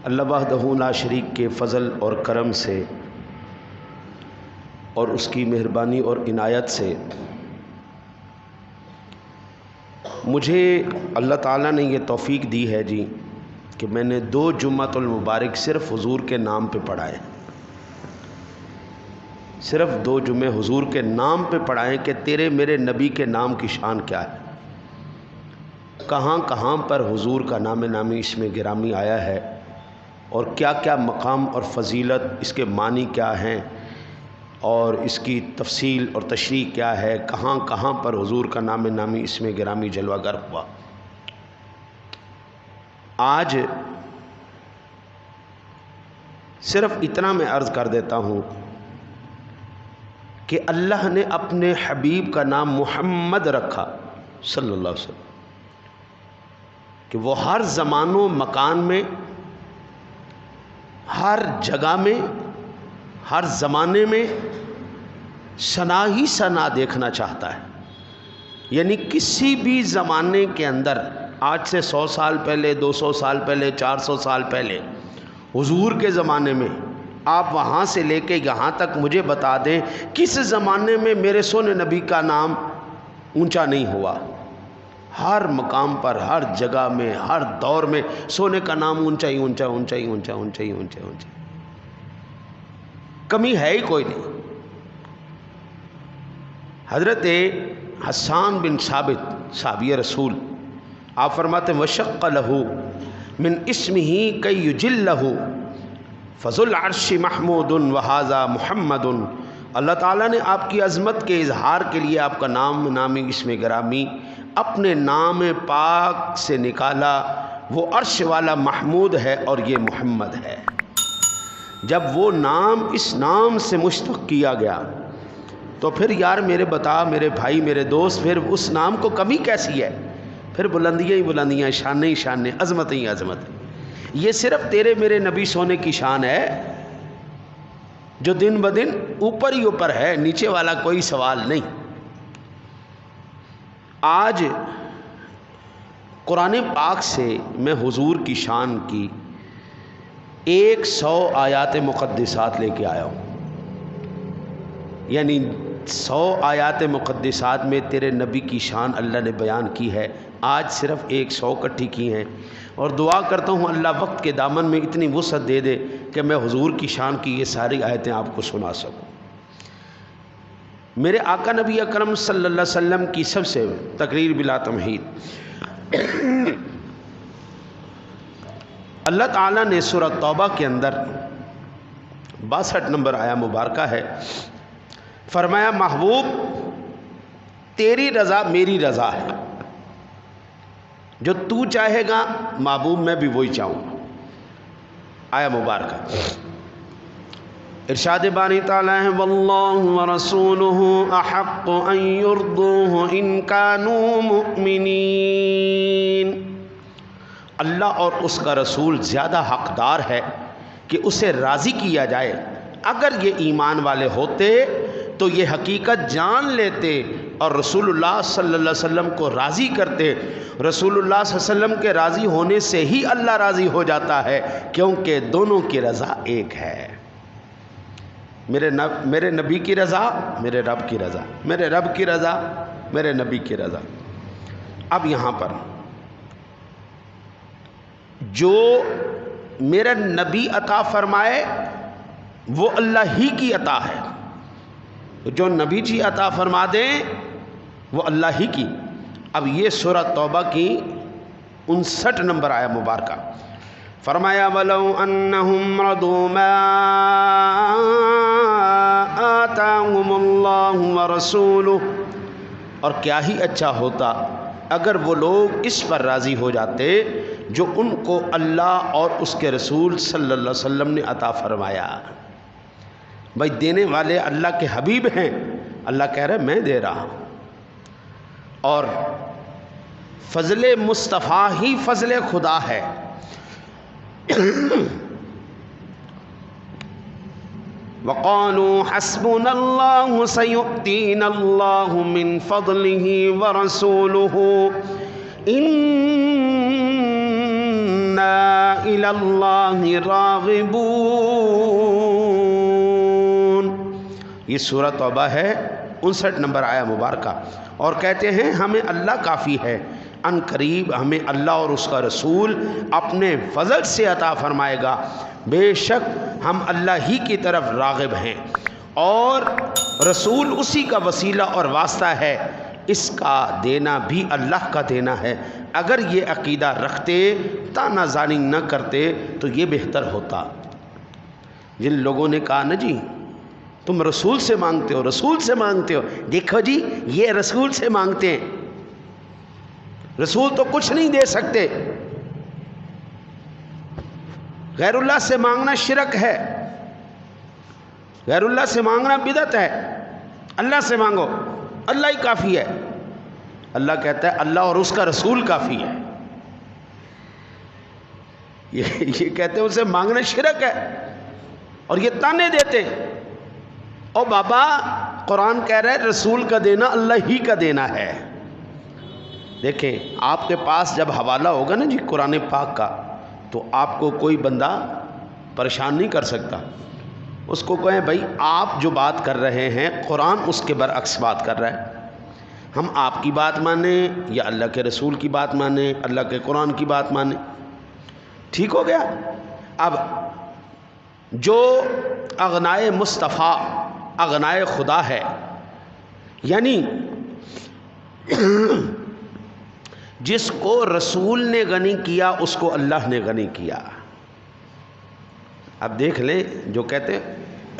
اللہ وحدہ لا شریک کے فضل اور کرم سے اور اس کی مہربانی اور عنایت سے مجھے اللہ تعالیٰ نے یہ توفیق دی ہے جی کہ میں نے 2 جمعۃ المبارک صرف حضور کے نام پہ پڑھائے، صرف 2 جمعے حضور کے نام پہ پڑھائیں کہ تیرے میرے نبی کے نام کی شان کیا ہے، کہاں کہاں پر حضور کا نام نامی اس میں گرامی آیا ہے اور کیا کیا مقام اور فضیلت، اس کے معنی کیا ہیں اور اس کی تفصیل اور تشریح کیا ہے، کہاں کہاں پر حضور کا نام نامی اس میں گرامی جلوہ گر ہوا۔ آج صرف اتنا میں عرض کر دیتا ہوں کہ اللہ نے اپنے حبیب کا نام محمد رکھا صلی اللہ علیہ وسلم کہ وہ ہر زمان و مکان میں، ہر جگہ میں، ہر زمانے میں ثنا ہی ثنا دیکھنا چاہتا ہے۔ یعنی کسی بھی زمانے کے اندر، آج سے 100 سال پہلے، 200 سال پہلے، 400 سال پہلے، حضور کے زمانے میں، آپ وہاں سے لے کے یہاں تک مجھے بتا دیں کس زمانے میں میرے سونے نبی کا نام اونچا نہیں ہوا۔ ہر مقام پر، ہر جگہ میں، ہر دور میں سونے کا نام اونچا ہی اونچا اونچا ہی اونچا اونچا ہی اونچا اونچا، کمی ہے ہی کوئی نہیں۔ حضرت حسان بن ثابت صحابی رسول، آپ فرماتے ہیں وشق لہو من اسمہ کی یجلہ فذو العرش محمود وہذا محمد۔ اللہ تعالیٰ نے آپ کی عظمت کے اظہار کے لیے آپ کا نام نامی اسم گرامی اپنے نام پاک سے نکالا، وہ عرش والا محمود ہے اور یہ محمد ہے۔ جب وہ نام اس نام سے مشتق کیا گیا تو پھر یار میرے بتا، میرے بھائی، میرے دوست، پھر اس نام کو کمی کیسی ہے؟ پھر بلندیاں ہی بلندیاں، شانیں ہی شانیں، عظمت ہی عظمت۔ یہ صرف تیرے میرے نبی سونے کی شان ہے جو دن بدن اوپر ہی اوپر ہے، نیچے والا کوئی سوال نہیں۔ آج قرآن پاک سے میں حضور کی شان کی 100 آیات مقدسات لے کے آیا ہوں، یعنی 100 آیات مقدسات میں تیرے نبی کی شان اللہ نے بیان کی ہے، آج صرف 100 اکٹھی کی ہیں، اور دعا کرتا ہوں اللہ وقت کے دامن میں اتنی وسعت دے دے کہ میں حضور کی شان کی یہ ساری آیتیں آپ کو سنا سکوں۔ میرے آقا نبی اکرم صلی اللہ علیہ وسلم کی سب سے تقریر بلا تمہید، اللہ تعالیٰ نے سورہ توبہ کے اندر 62 نمبر آیا مبارکہ ہے، فرمایا محبوب تیری رضا میری رضا ہے، جو تو چاہے گا محبوب میں بھی وہی چاہوں گا۔ آیا مبارکہ ارشاد باری تعالیٰ ہے واللہ ورسولہ احق ان یرضوہ ان کانوا مؤمنین۔ اللہ اور اس کا رسول زیادہ حقدار ہے کہ اسے راضی کیا جائے، اگر یہ ایمان والے ہوتے تو یہ حقیقت جان لیتے اور رسول اللہ صلی اللہ علیہ وسلم کو راضی کرتے۔ رسول اللہ صلی اللہ علیہ وسلم کے راضی ہونے سے ہی اللہ راضی ہو جاتا ہے، کیونکہ دونوں کی رضا ایک ہے۔ میرے نبی کی رضا، میرے رب کی رضا، میرے رب کی رضا، میرے نبی کی رضا۔ اب یہاں پر جو میرا نبی عطا فرمائے وہ اللہ ہی کی عطا ہے، جو نبی جی عطا فرما دیں وہ اللہ ہی کی۔ اب یہ سورہ توبہ کی 59 نمبر آیا مبارکہ، فرمایا وَلَوْ أَنَّهُمْ رَضُوا مَا آتَاهُمُ اللَّهُ وَرَسُولُهُ، اور کیا ہی اچھا ہوتا اگر وہ لوگ اس پر راضی ہو جاتے جو ان کو اللہ اور اس کے رسول صلی اللہ علیہ وسلم نے عطا فرمایا۔ بھائی دینے والے اللہ کے حبیب ہیں، اللہ کہہ رہے میں دے رہا ہوں، اور فضل مصطفیٰ ہی فضل خدا ہے۔ وَقَالُوا حَسْبُنَا اللَّهُ سَيُؤْتِينَا اللَّهُ مِنْ فَضْلِهِ وَرَسُولُهُ إِنَّا إلى الله راغبون. یہ سورہ توبہ ہے 59 نمبر آیا مبارکہ. اور کہتے ہیں ہمیں اللہ کافی ہے، ان قریب ہمیں اللہ اور اس کا رسول اپنے فضل سے عطا فرمائے گا. بے شک ہم اللہ ہی کی طرف راغب ہیں اور رسول اسی کا وسیلہ اور واسطہ ہے، اس کا دینا بھی اللہ کا دینا ہے. اگر یہ عقیدہ رکھتے، تانا زانی نہ کرتے تو یہ بہتر ہوتا. جن لوگوں نے کہا نا جی تم رسول سے مانگتے ہو، رسول سے مانگتے ہو، دیکھو جی یہ رسول سے مانگتے ہیں، رسول تو کچھ نہیں دے سکتے. غیر اللہ سے مانگنا شرک ہے، غیر اللہ سے مانگنا بدعت ہے. اللہ سے مانگو، اللہ ہی کافی ہے. اللہ کہتا ہے اللہ اور اس کا رسول کافی ہے. یہ کہتے ہیں اسے مانگنا شرک ہے اور یہ تانے دیتے. او بابا قرآن کہہ رہا ہے رسول کا دینا اللہ ہی کا دینا ہے. دیکھیں آپ کے پاس جب حوالہ ہوگا نا جی قرآن پاک کا تو آپ کو کوئی بندہ پریشان نہیں کر سکتا. اس کو کہیں بھائی آپ جو بات کر رہے ہیں قرآن اس کے برعکس بات کر رہا ہے، ہم آپ کی بات مانیں یا اللہ کے رسول کی بات مانیں، اللہ کے قرآن کی بات مانیں. ٹھیک ہو گیا. اب جو اغنائے مصطفیٰ اغنائے خدا ہے، یعنی جس کو رسول نے غنی کیا اس کو اللہ نے غنی کیا. اب دیکھ لیں جو کہتے ہیں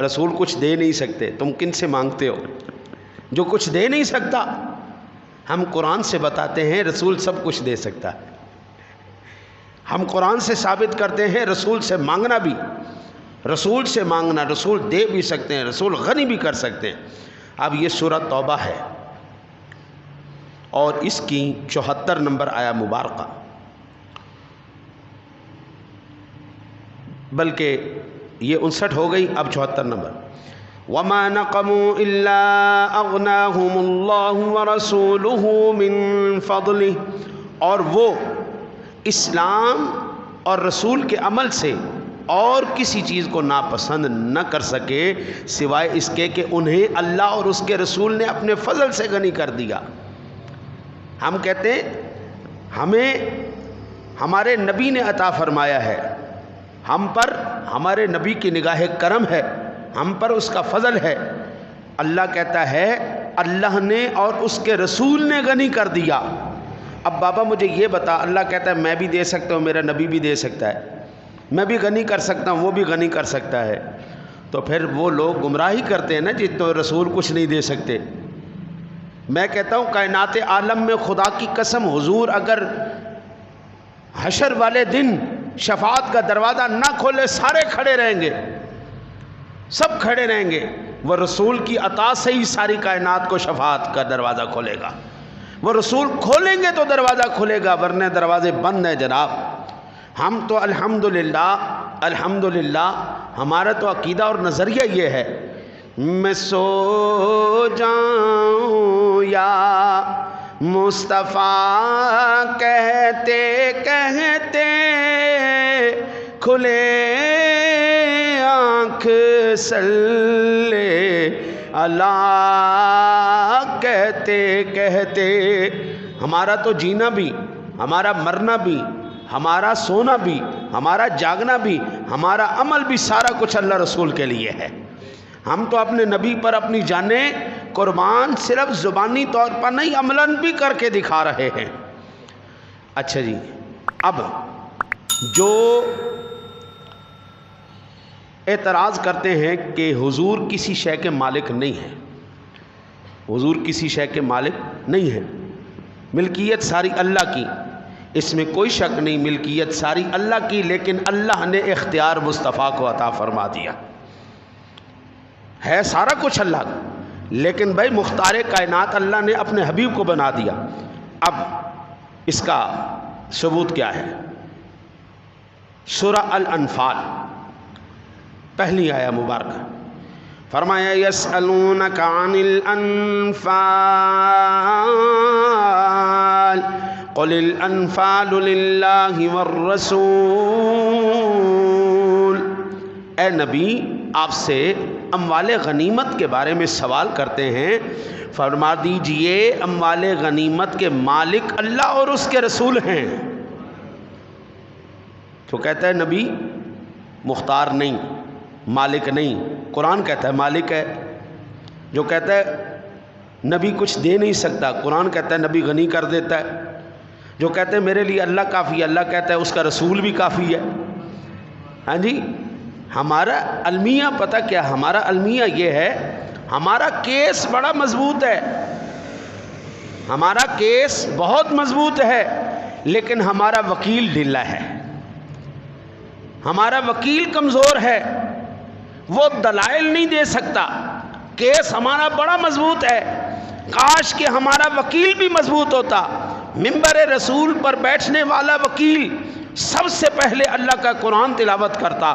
رسول کچھ دے نہیں سکتے، تم کن سے مانگتے ہو جو کچھ دے نہیں سکتا؟ ہم قرآن سے بتاتے ہیں رسول سب کچھ دے سکتا ہے. ہم قرآن سے ثابت کرتے ہیں رسول سے مانگنا بھی، رسول سے مانگنا، رسول دے بھی سکتے ہیں، رسول غنی بھی کر سکتے ہیں. اب یہ سورہ توبہ ہے اور اس کی 74 نمبر آیا مبارکہ، بلکہ یہ 59 ہو گئی، اب 74 نمبر. وَمَا نَقَمُوا إِلَّا أَغْنَاهُمُ اللَّهُ وَرَسُولُهُ مِن فَضْلِهِ. اور وہ اسلام اور رسول کے عمل سے اور کسی چیز کو ناپسند نہ کر سکے سوائے اس کے کہ انہیں اللہ اور اس کے رسول نے اپنے فضل سے غنی کر دیا. ہم کہتے ہیں ہمیں ہمارے نبی نے عطا فرمایا ہے، ہم پر ہمارے نبی کی نگاہ کرم ہے، ہم پر اس کا فضل ہے. اللہ کہتا ہے اللہ نے اور اس کے رسول نے غنی کر دیا. اب بابا مجھے یہ بتا، اللہ کہتا ہے میں بھی دے سکتا ہوں، میرا نبی بھی دے سکتا ہے، میں بھی غنی کر سکتا ہوں، وہ بھی غنی کر سکتا ہے. تو پھر وہ لوگ گمراہی کرتے ہیں نا جی تو رسول کچھ نہیں دے سکتے. میں کہتا ہوں کائنات عالم میں خدا کی قسم حضور اگر حشر والے دن شفاعت کا دروازہ نہ کھولے سارے کھڑے رہیں گے، سب کھڑے رہیں گے. وہ رسول کی عطا سے ہی ساری کائنات کو شفاعت کا دروازہ کھولے گا. وہ رسول کھولیں گے تو دروازہ کھلے گا، ورنہ دروازے بند ہیں جناب. ہم تو الحمدللہ ہمارا تو عقیدہ اور نظریہ یہ ہے میں سو جاؤں یا مصطفیٰ کہتے کہتے کھلے آنکھ صلی اللہ کہتے کہتے. ہمارا تو جینا بھی، ہمارا مرنا بھی، ہمارا سونا بھی، ہمارا جاگنا بھی، ہمارا عمل بھی، سارا کچھ اللہ رسول کے لیے ہے. ہم تو اپنے نبی پر اپنی جانیں قربان صرف زبانی طور پر نہیں عملاً بھی کر کے دکھا رہے ہیں. اچھا جی، اب جو اعتراض کرتے ہیں کہ حضور کسی شے کے مالک نہیں ہیں، حضور کسی شے کے مالک نہیں ہیں، ملکیت ساری اللہ کی، اس میں کوئی شک نہیں، ملکیت ساری اللہ کی، لیکن اللہ نے اختیار مصطفیٰ کو عطا فرما دیا ہے. سارا کچھ اللہ کا، لیکن بھائی مختار کائنات اللہ نے اپنے حبیب کو بنا دیا. اب اس کا ثبوت کیا ہے؟ سورہ الانفال پہلی آیا مبارکہ فرمایا یسألونک عن الانفال قل الانفال للہ والرسول، اے نبی آپ سے اموال غنیمت کے بارے میں سوال کرتے ہیں، فرما دیجئے اموال غنیمت کے مالک اللہ اور اس کے رسول ہیں۔ تو کہتا ہے نبی مختار نہیں، مالک نہیں، قرآن کہتا ہے مالک ہے۔ جو کہتا ہے نبی کچھ دے نہیں سکتا، قرآن کہتا ہے نبی غنی کر دیتا ہے۔ جو کہتے ہیں میرے لیے اللہ کافی ہے، اللہ کہتا ہے اس کا رسول بھی کافی ہے۔ ہاں جی، ہمارا المیہ پتہ کیا، ہمارا المیہ یہ ہے، ہمارا کیس بڑا مضبوط ہے، ہمارا کیس بہت مضبوط ہے، لیکن ہمارا وکیل ڈھیلا ہے، ہمارا وکیل کمزور ہے، وہ دلائل نہیں دے سکتا۔ کیس ہمارا بڑا مضبوط ہے، کاش کہ ہمارا وکیل بھی مضبوط ہوتا۔ منبر رسول پر بیٹھنے والا وکیل سب سے پہلے اللہ کا قرآن تلاوت کرتا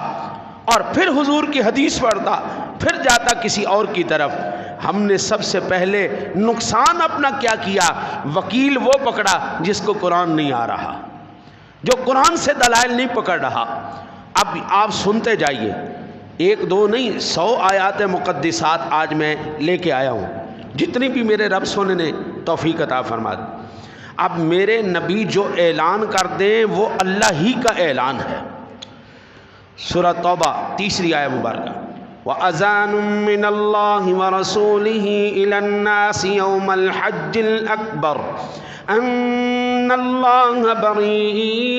اور پھر حضور کی حدیث پڑھتا، پھر جاتا کسی اور کی طرف۔ ہم نے سب سے پہلے نقصان اپنا کیا کیا، وکیل وہ پکڑا جس کو قرآن نہیں آ رہا، جو قرآن سے دلائل نہیں پکڑ رہا۔ اب آپ سنتے جائیے، ایک دو نہیں 100 آیات مقدسات آج میں لے کے آیا ہوں، جتنی بھی میرے رب سونے نے توفیق عطا فرما دی۔ اب میرے نبی جو اعلان کر دیں وہ اللہ ہی کا اعلان ہے۔ سورہ توبہ 3 آیہ مبارکہ، وَأَذَانٌ مِّنَ اللَّهِ وَرَسُولِهِ إِلَى النَّاسِ يَوْمَ الْحَجِّ الْأَكْبَرِ أَنَّ اللَّهَ بَرِيءٌ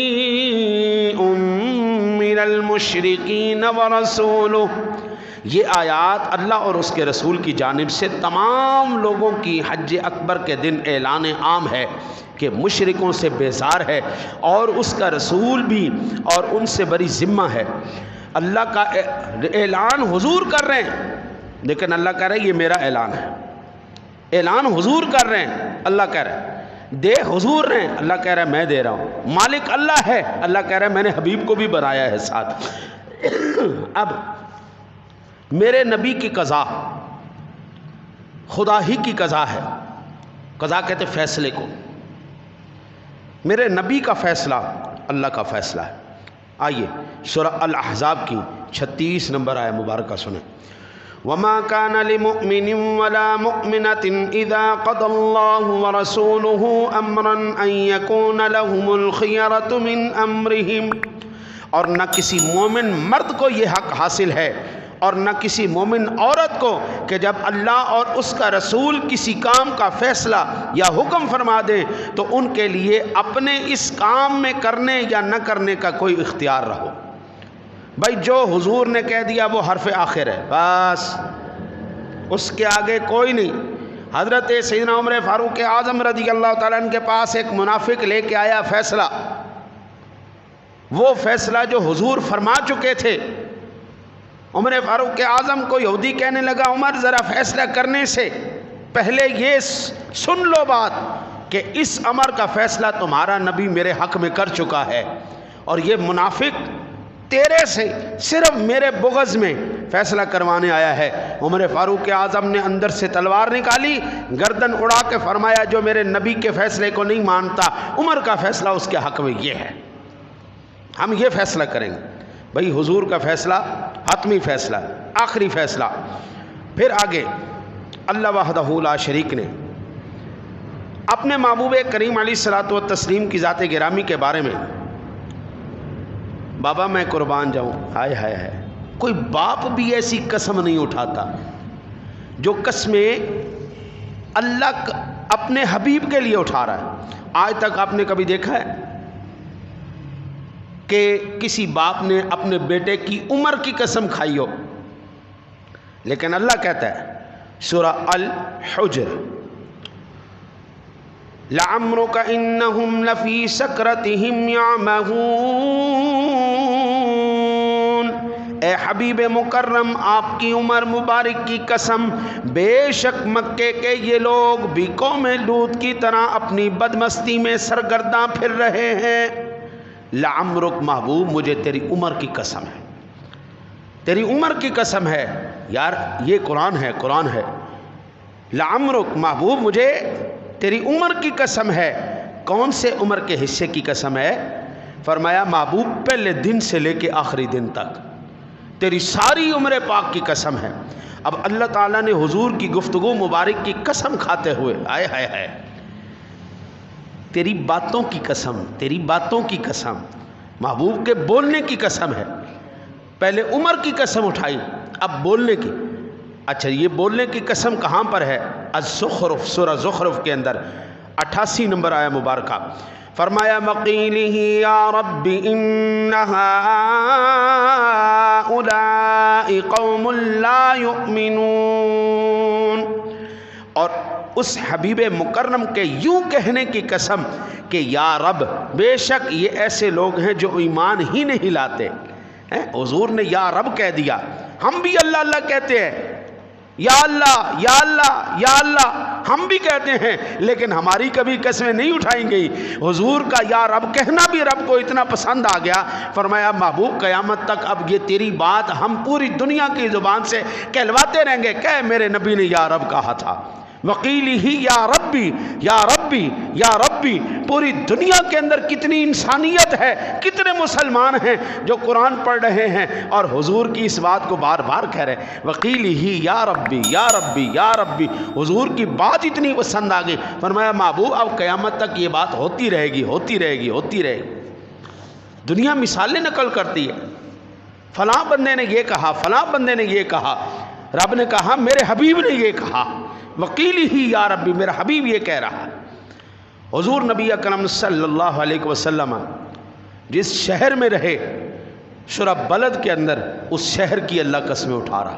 مِّنَ الْمُشْرِكِينَ وَرَسُولُهُ۔ یہ آیات اللہ اور اس کے رسول کی جانب سے تمام لوگوں کی حج اکبر کے دن اعلان عام ہے کہ مشرکوں سے بیزار ہے اور اس کا رسول بھی اور ان سے بری ذمہ ہے۔ اللہ کا اعلان حضور کر رہے ہیں، لیکن اللہ کہہ رہے ہیں یہ میرا اعلان ہے۔ اعلان حضور کر رہے ہیں، اللہ کہہ رہے ہیں دے حضور رہے ہیں، اللہ کہہ رہا ہے میں دے رہا ہوں۔ مالک اللہ ہے، اللہ کہہ رہا ہے میں نے حبیب کو بھی بنایا ہے ساتھ۔ اب میرے نبی کی قضا خدا ہی کی قضا ہے، قضا کہتے فیصلے کو، میرے نبی کا فیصلہ اللہ کا فیصلہ ہے۔ آئیے سورہ الاحزاب کی 36 نمبر آیہ مبارکہ سنیں، وَمَا كَانَ لِمُؤْمِنٍ وَلَا مُؤْمِنَةٍ إِذَا قَضَى اللَّهُ وَرَسُولُهُ أَمْرًا أَن يَكُونَ لَهُمُ الْخِيَرَةُ مِنْ أَمْرِهِمْ، اور نہ کسی مومن مرد کو یہ حق حاصل ہے اور نہ کسی مومن عورت کو کہ جب اللہ اور اس کا رسول کسی کام کا فیصلہ یا حکم فرما دیں تو ان کے لیے اپنے اس کام میں کرنے یا نہ کرنے کا کوئی اختیار رہو۔ بھائی جو حضور نے کہہ دیا وہ حرف آخر ہے، بس اس کے آگے کوئی نہیں۔ حضرت سیدنا عمر فاروق اعظم رضی اللہ تعالیٰ عنہ کے پاس ایک منافق لے کے آیا فیصلہ، وہ فیصلہ جو حضور فرما چکے تھے۔ عمر فاروق اعظم کو یہودی کہنے لگا عمر ذرا فیصلہ کرنے سے پہلے یہ سن لو بات کہ اس امر کا فیصلہ تمہارا نبی میرے حق میں کر چکا ہے، اور یہ منافق تیرے سے صرف میرے بغض میں فیصلہ کروانے آیا ہے۔ عمر فاروق اعظم نے اندر سے تلوار نکالی، گردن اڑا کے فرمایا جو میرے نبی کے فیصلے کو نہیں مانتا، عمر کا فیصلہ اس کے حق میں یہ ہے، ہم یہ فیصلہ کریں گے۔ بھئی حضور کا فیصلہ حتمی فیصلہ، آخری فیصلہ۔ پھر آگے اللہ وحدہ لا شریک نے اپنے محبوب کریم علیہ الصلوۃ والتسلیم کی ذات گرامی کے بارے میں، بابا میں قربان جاؤں، ہائے ہائے ہائے، کوئی باپ بھی ایسی قسم نہیں اٹھاتا جو قسمیں اللہ اپنے حبیب کے لیے اٹھا رہا ہے۔ آج تک آپ نے کبھی دیکھا ہے کہ کسی باپ نے اپنے بیٹے کی عمر کی قسم کھائی ہو؟ لیکن اللہ کہتا ہے سورہ الحجر، لَعَمْرُكَ إِنَّهُمْ لَفِي سَكْرَتِهِمْ يَعْمَهُونَ، اے حبیب مکرم آپ کی عمر مبارک کی قسم، بے شک مکے کے یہ لوگ بھی قوم لوط کی طرح اپنی بدمستی میں سرگرداں پھر رہے ہیں۔ لعمرک محبوب مجھے تیری عمر کی قسم ہے، تیری عمر کی قسم ہے۔ یار یہ قرآن ہے، قرآن ہے۔ لعمرک محبوب مجھے تیری عمر کی قسم ہے، کون سے عمر کے حصے کی قسم ہے؟ فرمایا محبوب پہلے دن سے لے کے آخری دن تک، تیری ساری عمر پاک کی قسم ہے۔ اب اللہ تعالیٰ نے حضور کی گفتگو مبارک کی قسم کھاتے ہوئے، آئے ہائے ہائے، تیری باتوں کی قسم، تیری باتوں کی قسم، محبوب کے بولنے کی قسم ہے۔ پہلے عمر کی قسم اٹھائی، اب بولنے کی۔ اچھا، یہ بولنے کی قسم کہاں پر ہے؟ الزخرف، سورہ زخرف کے اندر 88 نمبر آیا مبارکہ۔ فرمایا مقیلہ یا رب ان ہؤلاء قوم لا یؤمنون، اور اس حبیب مکرم کے یوں کہنے کی قسم کہ یا رب، بے شک یہ ایسے لوگ ہیں جو ایمان ہی نہیں لاتے۔ حضور نے یا رب کہہ دیا، ہم بھی اللہ اللہ کہتے ہیں، یا اللہ یا اللہ یا اللہ ہم بھی کہتے ہیں، لیکن ہماری کبھی قسمیں نہیں اٹھائیں گئی۔ حضور کا یا رب کہنا بھی رب کو اتنا پسند آ گیا، فرمایا محبوب قیامت تک اب یہ تیری بات ہم پوری دنیا کی زبان سے کہلواتے رہیں گے کہ میرے نبی نے یا رب کہا تھا۔ وقیلی ہی یا ربی یا ربی یا ربی، پوری دنیا کے اندر کتنی انسانیت ہے، کتنے مسلمان ہیں جو قرآن پڑھ رہے ہیں اور حضور کی اس بات کو بار بار کہہ رہے ہیں، وقیلی ہی یا ربی یا ربی یا ربی۔ حضور کی بات اتنی پسند آ گئی، فرمایا محبوب اب قیامت تک یہ بات ہوتی رہے گی، ہوتی رہے گی، ہوتی رہے گی۔ دنیا مثالیں نقل کرتی ہے، فلاں بندے نے یہ کہا، فلاں بندے نے یہ کہا، رب نے کہا میرے حبیب نے یہ کہا، وقیلی ہی یا ربی، میرا حبیب یہ کہہ رہا ہے۔ حضور نبی اکرم صلی اللہ علیہ وسلم جس شہر میں رہے، سورہ بلد کے اندر، اس شہر کی اللہ قسمیں اٹھا رہا،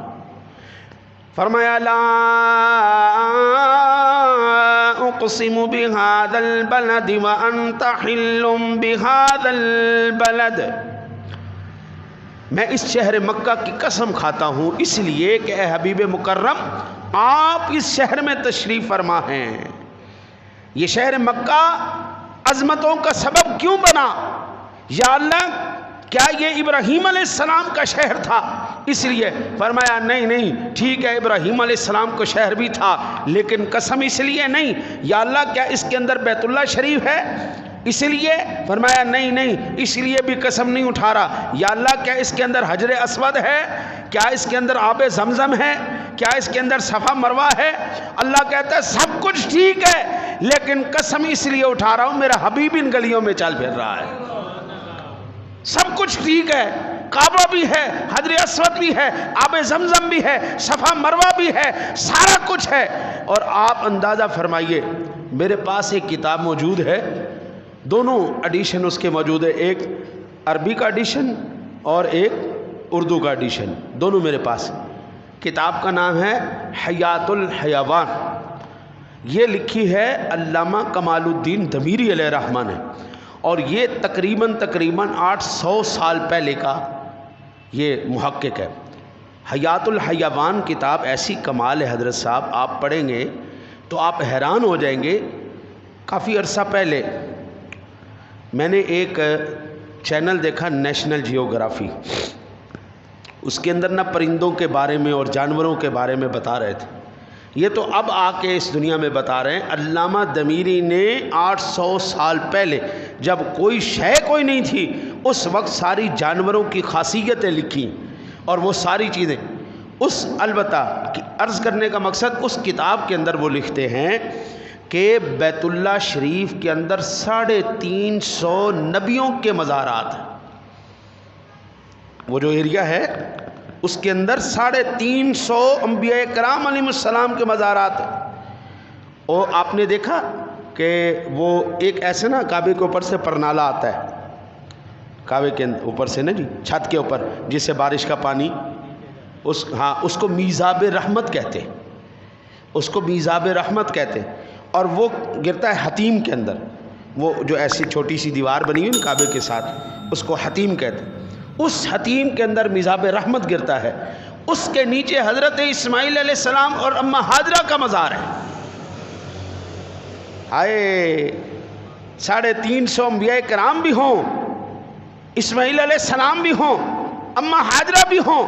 فرمایا لا اقسم بہذا البلد وانت حل بہذا البلد، میں اس شہر مکہ کی قسم کھاتا ہوں اس لیے کہ اے حبیب مکرم آپ اس شہر میں تشریف فرما ہیں۔ یہ شہر مکہ عظمتوں کا سبب کیوں بنا؟ یا اللہ کیا یہ ابراہیم علیہ السلام کا شہر تھا اس لیے؟ فرمایا نہیں نہیں، ٹھیک ہے ابراہیم علیہ السلام کو شہر بھی تھا لیکن قسم اس لیے نہیں۔ یا اللہ کیا اس کے اندر بیت اللہ شریف ہے اس لیے؟ فرمایا نہیں نہیں، اس لیے بھی قسم نہیں اٹھا رہا۔ یا اللہ کیا اس کے اندر حجر اسود ہے؟ کیا اس کے اندر آب زمزم ہے؟ کیا اس کے اندر صفا مروہ ہے؟ اللہ کہتا ہے سب کچھ ٹھیک ہے لیکن قسم اس لیے اٹھا رہا ہوں میرا حبیب ان گلیوں میں چل پھر رہا ہے۔ سب کچھ ٹھیک ہے، کعبہ بھی ہے، حجر اسود بھی ہے، آب زمزم بھی ہے، صفا مروہ بھی ہے، سارا کچھ ہے، اور آپ اندازہ فرمائیے میرے پاس ایک کتاب موجود ہے، دونوں ایڈیشن اس کے موجود ہے، ایک عربی کا ایڈیشن اور ایک اردو کا ایڈیشن، دونوں میرے پاس۔ کتاب کا نام ہے حیات الحیوان، یہ لکھی ہے علامہ کمال الدین دمیری علیہ رحمہ نے، اور یہ تقریباً 800 سال پہلے کا یہ محقق ہے۔ حیات الحیوان کتاب ایسی کمال ہے حضرت صاحب، آپ پڑھیں گے تو آپ حیران ہو جائیں گے۔ کافی عرصہ پہلے میں نے ایک چینل دیکھا نیشنل جیوگرافی، اس کے اندر نہ پرندوں کے بارے میں اور جانوروں کے بارے میں بتا رہے تھے، یہ تو اب آ کے اس دنیا میں بتا رہے ہیں۔ علامہ دمیری نے 800 سال پہلے جب کوئی شے کوئی نہیں تھی اس وقت ساری جانوروں کی خاصیتیں لکھی، اور وہ ساری چیزیں اس البتہ عرض کرنے کا مقصد اس کتاب کے اندر وہ لکھتے ہیں کہ بیت اللہ شریف کے اندر 350 نبیوں کے مزارات ہیں، وہ جو ایریا ہے اس کے اندر 350 انبیاء کرام علیہ السلام کے مزارات ہیں۔ اور آپ نے دیکھا کہ وہ ایک ایسے نا کعبے کے اوپر سے پرنالا آتا ہے، کعبے کے اوپر سے نا جی، چھت کے اوپر جس سے بارش کا پانی اس کو میزاب رحمت کہتے ہیں، اس کو میزاب رحمت کہتے ہیں، اور وہ گرتا ہے حتیم کے اندر، وہ جو ایسی چھوٹی سی دیوار بنی ہوئی نا کعبے کے ساتھ، اس کو حتیم کہتے ہیں۔ اس حتیم کے اندر میزاب رحمت گرتا ہے، اس کے نیچے حضرت اسماعیل علیہ السلام اور اماں ہاجرہ کا مزار ہے۔ آئے 350 انبیاء کرام بھی ہوں، اسماعیل علیہ السلام بھی ہوں، اماں ہاجرہ بھی ہوں،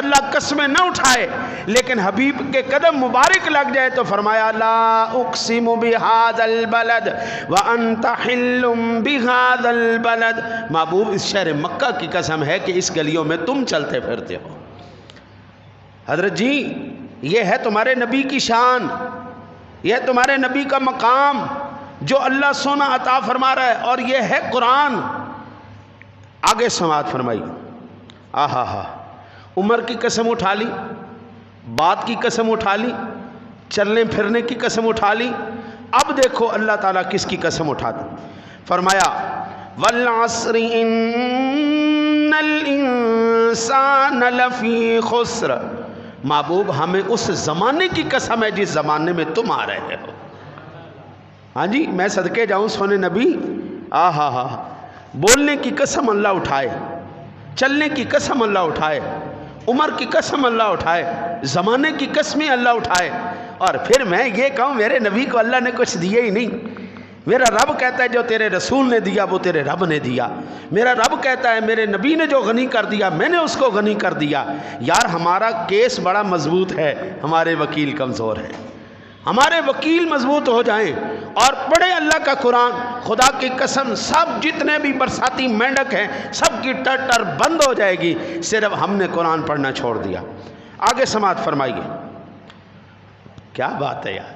اللہ قسمیں نہ اٹھائے، لیکن حبیب کے قدم مبارک لگ جائے تو فرمایا لا اقسم بہذا البلد وانت حل بہذا البلد، محبوب اس شہر مکہ کی قسم ہے کہ اس گلیوں میں تم چلتے پھرتے ہو۔ حضرت جی یہ ہے تمہارے نبی کی شان، یہ تمہارے نبی کا مقام جو اللہ سونا عطا فرما رہا ہے، اور یہ ہے قرآن۔ آگے سماعت فرمائی، آہا ہا، عمر کی قسم اٹھا لی، بات کی قسم اٹھا لی، چلنے پھرنے کی قسم اٹھا لی، اب دیکھو اللہ تعالیٰ کس کی قسم اٹھاتا۔ فرمایا والعصر ان الانسان لفی خسر، محبوب ہمیں اس زمانے کی قسم ہے جس زمانے میں تم آ رہے ہو۔ ہاں جی میں صدقے جاؤں سونے نبی، آہا ہا، بولنے کی قسم اللہ اٹھائے، چلنے کی قسم اللہ اٹھائے، عمر کی قسم اللہ اٹھائے، زمانے کی قسمیں اللہ اٹھائے، اور پھر میں یہ کہوں میرے نبی کو اللہ نے کچھ دیا ہی نہیں۔ میرا رب کہتا ہے جو تیرے رسول نے دیا وہ تیرے رب نے دیا، میرا رب کہتا ہے میرے نبی نے جو غنی کر دیا میں نے اس کو غنی کر دیا۔ یار ہمارا کیس بڑا مضبوط ہے، ہمارے وکیل کمزور ہیں، ہمارے وکیل مضبوط ہو جائیں اور پڑھے اللہ کا قرآن، خدا کی قسم سب جتنے بھی برساتی مینڈک ہیں سب کی ٹر بند ہو جائے گی، صرف ہم نے قرآن پڑھنا چھوڑ دیا۔ آگے سماعت فرمائیے، کیا بات ہے یار،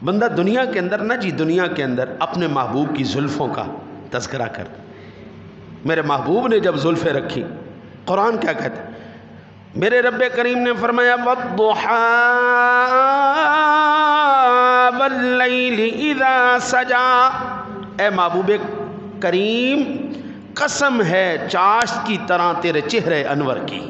بندہ دنیا کے اندر نا جی، دنیا کے اندر اپنے محبوب کی زلفوں کا تذکرہ کر، میرے محبوب نے جب زلفیں رکھی، قرآن کیا کہتا ہے، میرے رب کریم نے فرمایا والضحى واللیل اذا سجا، اے محبوب کریم قسم ہے چاشت کی طرح تیرے چہرے انور کی۔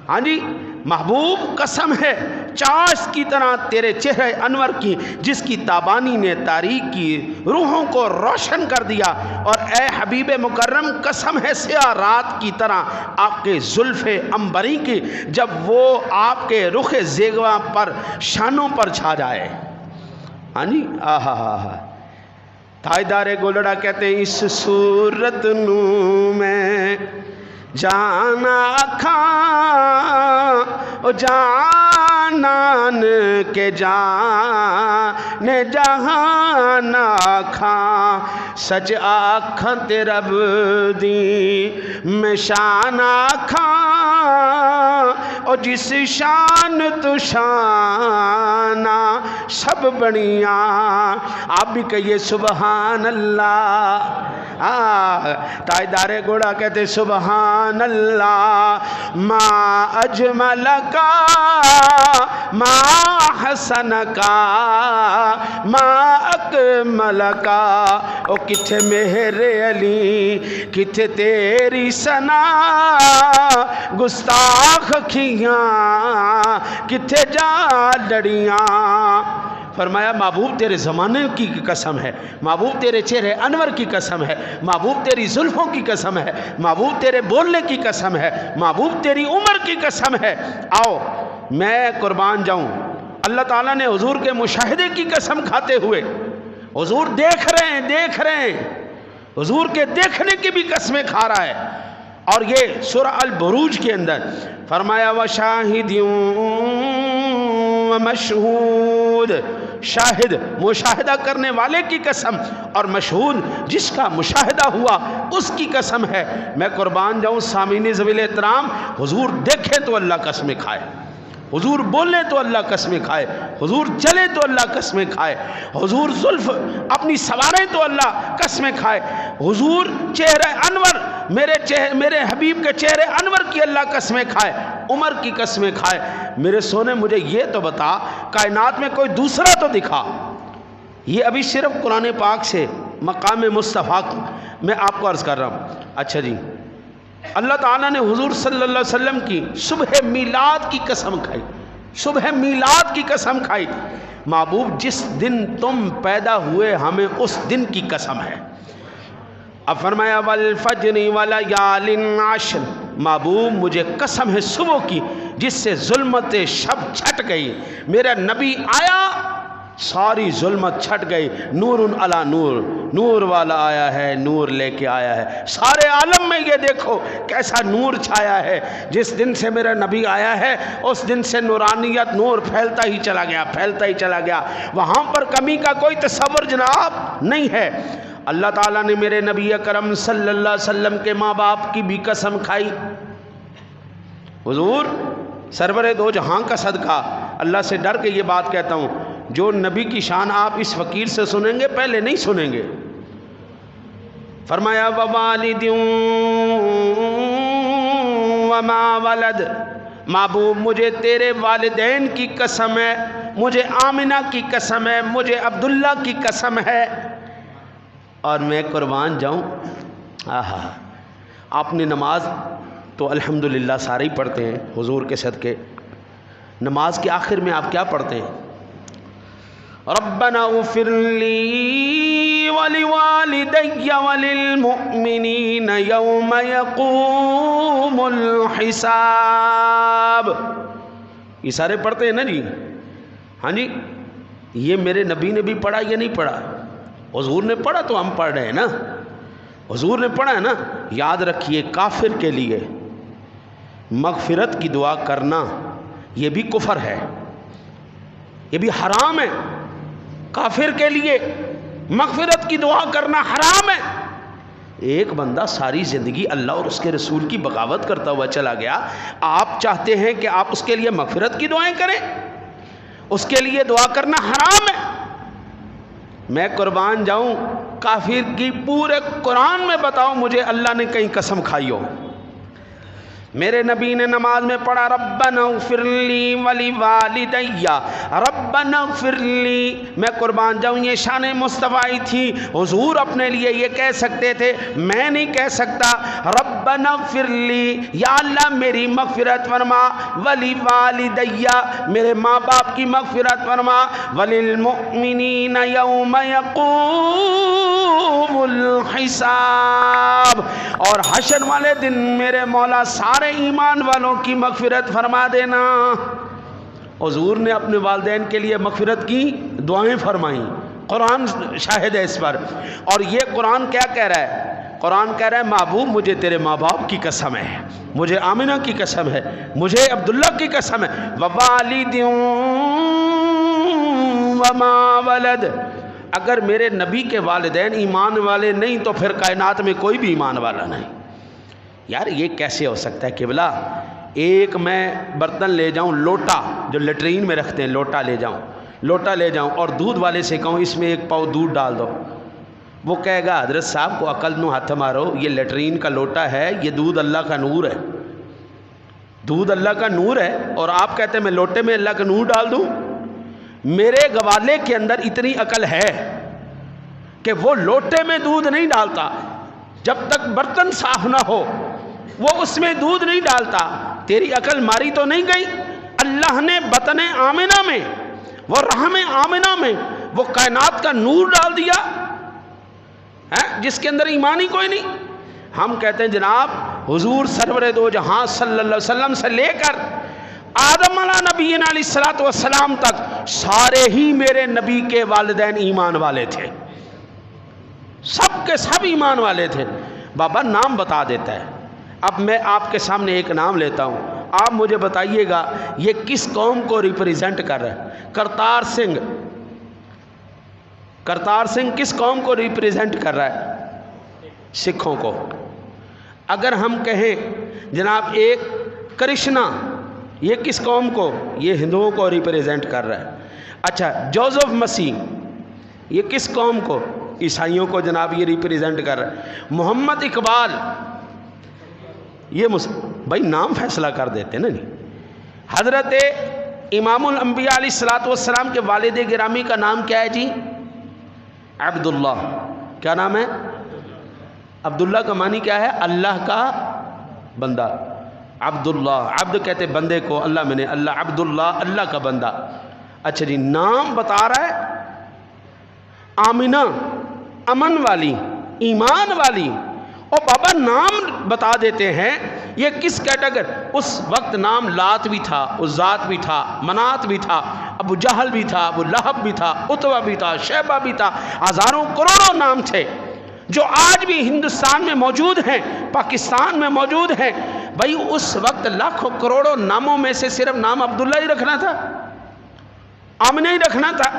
ہاں جی محبوب قسم ہے چاشت کی طرح تیرے چہرے انور کی، جس کی تابانی نے تاریک کی روحوں کو روشن کر دیا، اور اے حبیب مکرم قسم ہے سیاہ رات کی طرح آپ کے زلف عنبری کی، جب وہ آپ کے رخ زیغواں پر شانوں پر چھا جائے۔ ہاں جی آہا ہا، تاجدار گولڑا کہتے ہیں اس صورت نو میں جانا کھاں او جانان کے جان جہان کھاں، سچ آکھاں تے رب دی میں شان آکھاں او جس شان تو شانہ سب بنیاں، آپ بھی کہیے سبحان اللہ۔ تاجدار گھوڑا کہتے سبحان اللہ، ما اجمل کا ما حسن کا ما اکمل کا، او کتھے میرے علی کتھے تیری ثنا، گستاخ کھیاں کتھے جا لڑیاں۔ فرمایا محبوب تیرے زمانے کی قسم ہے، محبوب تیرے چہرے انور کی قسم ہے، محبوب تیری زلفوں کی قسم ہے، محبوب تیرے بولنے کی قسم ہے، محبوب تیری عمر کی قسم ہے۔ آؤ میں قربان جاؤں، اللہ تعالیٰ نے حضور کے مشاہدے کی قسم کھاتے ہوئے، حضور دیکھ رہے ہیں، حضور کے دیکھنے کی بھی قسمیں کھا رہا ہے، اور یہ سورہ البروج کے اندر فرمایا وَشَاهِدٍ وَمَشْهُودٍ، شاہد مشاہدہ کرنے والے کی قسم، اور مشہود جس کا مشاہدہ ہوا اس کی قسم ہے۔ میں قربان جاؤں سامعین ذویل احترام، حضور دیکھے تو اللہ قسمیں کھائے، حضور بولے تو اللہ قسمیں کھائے، حضور چلے تو اللہ قسمیں کھائے، حضور زلف اپنی سوارے تو اللہ قسمیں کھائے، حضور چہرہ انور میرے حبیب کے چہرے انور کی اللہ قسمیں کھائے، عمر کی قسمیں کھائے۔ میرے سونے مجھے یہ تو بتا کائنات میں کوئی دوسرا تو دکھا۔ یہ ابھی صرف قرآن پاک سے مقام مصطفیٰ میں آپ کو عرض کر رہا ہوں۔ اچھا جی، اللہ تعالیٰ نے حضور صلی اللہ علیہ وسلم کی صبح میلاد کی قسم کھائی، صبح میلاد کی قسم کھائی۔ محبوب جس دن تم پیدا ہوئے ہمیں اس دن کی قسم ہے۔ اب فرمایا والفجر ولیال عشر، محبوب مجھے قسم ہے صبح کی جس سے ظلمت شب چھٹ گئی۔ میرا نبی آیا ساری ظلمت چھٹ گئی، نور علی نور، نور والا آیا ہے، نور لے کے آیا ہے۔ سارے عالم میں یہ دیکھو کیسا نور چھایا ہے۔ جس دن سے میرا نبی آیا ہے اس دن سے نورانیت، نور پھیلتا ہی چلا گیا، پھیلتا ہی چلا گیا، وہاں پر کمی کا کوئی تصور جناب نہیں ہے۔ اللہ تعالیٰ نے میرے نبی اکرم صلی اللہ علیہ وسلم کے ماں باپ کی بھی قسم کھائی۔ حضور سرور دو جہاں کا صدقہ، اللہ سے ڈر کے یہ بات کہتا ہوں، جو نبی کی شان آپ اس فقیر سے سنیں گے پہلے نہیں سنیں گے۔ فرمایا ووالد وما ولد، محبوب مجھے تیرے والدین کی قسم ہے، مجھے آمنہ کی قسم ہے، مجھے عبداللہ کی قسم ہے، اور میں قربان جاؤں۔ آہا، آپ نے نماز تو الحمدللہ سارے ہی پڑھتے ہیں حضور کے صدقے، نماز کے آخر میں آپ کیا پڑھتے ہیں؟ ربنا اغفر لی ولوالدی وللمؤمنین یوم یقوم الحساب، یہ سارے پڑھتے ہیں نا جی؟ ہاں جی، یہ میرے نبی نے بھی پڑھا یا نہیں پڑھا؟ حضور نے پڑھا تو ہم پڑھ رہے ہیں نا، حضور نے پڑھا ہے نا۔ یاد رکھیے کافر کے لیے مغفرت کی دعا کرنا یہ بھی کفر ہے، یہ بھی حرام ہے۔ کافر کے لیے مغفرت کی دعا کرنا حرام ہے۔ ایک بندہ ساری زندگی اللہ اور اس کے رسول کی بغاوت کرتا ہوا چلا گیا، آپ چاہتے ہیں کہ آپ اس کے لیے مغفرت کی دعائیں کریں؟ اس کے لیے دعا کرنا حرام ہے۔ میں قربان جاؤں، کافر کی پورے قرآن میں بتاؤ مجھے اللہ نے کہیں قسم کھائی ہو؟ میرے نبی نے نماز میں پڑھا ربنا اغفر لی ولوالدی، ربنا اغفر لی۔ میں قربان جاؤں یہ شان مصطفی تھی، حضور اپنے لیے یہ کہہ سکتے تھے، میں نہیں کہہ سکتا۔ ربنا اغفر لی، یا اللہ میری مغفرت فرما، ولوالدی میرے ماں باپ کی مغفرت فرما، وللمؤمنین یوم یقوم الحساب، اور حشر والے دن میرے مولا سارے ایمان والوں کی مغفرت فرما دینا۔ حضور نے اپنے والدین کے لیے مغفرت کی دعائیں فرمائیں، قرآن شاہد ہے اس پر۔ اور یہ قرآن کیا کہہ رہا ہے؟ قرآن کہہ رہا ہے محبوب مجھے تیرے ماں باپ کی قسم ہے، مجھے آمنہ کی قسم ہے، مجھے عبداللہ کی قسم ہے، ووالد وما ولد۔ اگر میرے نبی کے والدین ایمان والے نہیں تو پھر کائنات میں کوئی بھی ایمان والا نہیں۔ یار یہ کیسے ہو سکتا ہے قبلہ؟ ایک میں برتن لے جاؤں، لوٹا جو لیٹرین میں رکھتے ہیں، لوٹا لے جاؤں اور دودھ والے سے کہوں اس میں ایک پاؤ دودھ ڈال دو، وہ کہے گا حضرت صاحب کو عقل نو ہاتھ مارو، یہ لیٹرین کا لوٹا ہے، یہ دودھ اللہ کا نور ہے، دودھ اللہ کا نور ہے، اور آپ کہتے ہیں میں لوٹے میں اللہ کا نور ڈال دوں؟ میرے گوالے کے اندر اتنی عقل ہے کہ وہ لوٹے میں دودھ نہیں ڈالتا، جب تک برتن صاف نہ ہو وہ اس میں دودھ نہیں ڈالتا۔ تیری عقل ماری تو نہیں گئی؟ اللہ نے بطن آمنہ میں، وہ رحم آمنہ میں وہ کائنات کا نور ڈال دیا جس کے اندر ایمان ہی کوئی نہیں۔ ہم کہتے ہیں جناب حضور سرور دو جہاں صلی اللہ علیہ وسلم سے لے کر آدم علیہ نبینا علیہ الصلوۃ والسلام تک سارے ہی میرے نبی کے والدین ایمان والے تھے، سب کے سب ایمان والے تھے۔ بابا نام بتا دیتا ہے۔ اب میں آپ کے سامنے ایک نام لیتا ہوں، آپ مجھے بتائیے گا یہ کس قوم کو ریپریزنٹ کر رہا ہے؟ کرتار سنگھ کس قوم کو ریپریزنٹ کر رہا ہے؟ سکھوں کو۔ اگر ہم کہیں جناب ایک کرشنا، یہ کس قوم کو؟ یہ ہندوؤں کو ریپریزنٹ کر رہا ہے۔ اچھا جوزف مسیح یہ کس قوم کو؟ عیسائیوں کو جناب یہ ریپریزنٹ کر رہا ہے۔ محمد اقبال یہ بھائی نام فیصلہ کر دیتے نا جی۔ حضرت امام الانبیاء علیہ الصلوۃ والسلام کے والد گرامی کا نام کیا ہے جی؟ عبداللہ۔ کیا نام ہے؟ عبداللہ کا معنی کیا ہے؟ اللہ کا بندہ۔ عبداللہ، عبد کہتے بندے کو، اللہ میں نے اللہ، عبداللہ اللہ کا بندہ۔ اچھا جی نام بتا رہا ہے آمنہ، امن والی، ایمان والی، اور بابا نام بتا دیتے ہیں یہ کس کیٹیگری؟ اس وقت نام لات بھی تھا، عزات بھی تھا، منات بھی تھا، ابو جہل بھی تھا، ابو لہب بھی تھا، عتبہ بھی تھا، شیبہ بھی تھا، ہزاروں کروڑوں نام تھے جو آج بھی ہندوستان میں موجود ہیں، پاکستان میں موجود ہیں۔ بھائی اس وقت لاکھوں کروڑوں ناموں میں سے صرف نام عبداللہ ہی رکھنا تھا، آمنہ ہی رکھنا تھا،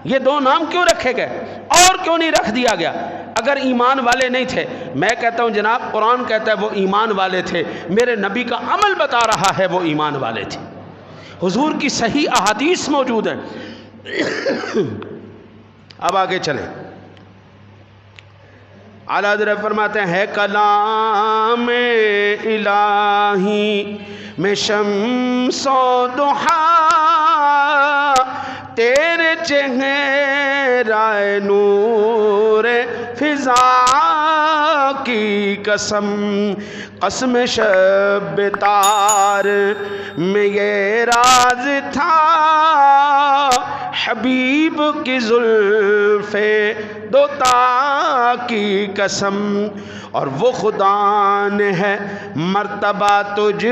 یہ دو نام کیوں رکھے گئے اور کیوں نہیں رکھ دیا گیا؟ اگر ایمان والے نہیں تھے، میں کہتا ہوں جناب قرآن کہتا ہے وہ ایمان والے تھے، میرے نبی کا عمل بتا رہا ہے وہ ایمان والے تھے، حضور کی صحیح احادیث موجود ہیں۔ اب آگے چلیں، اعلیٰ حضرت فرماتے ہیں ہے کلام الہی میں شمس و ضحیٰ تیرے چہرہ نور فضا کی قسم، قسم شب تار میں یہ راز تھا حبیب کی زلف دوتا کی قسم، اور وہ خدا نے ہے مرتبہ تجھ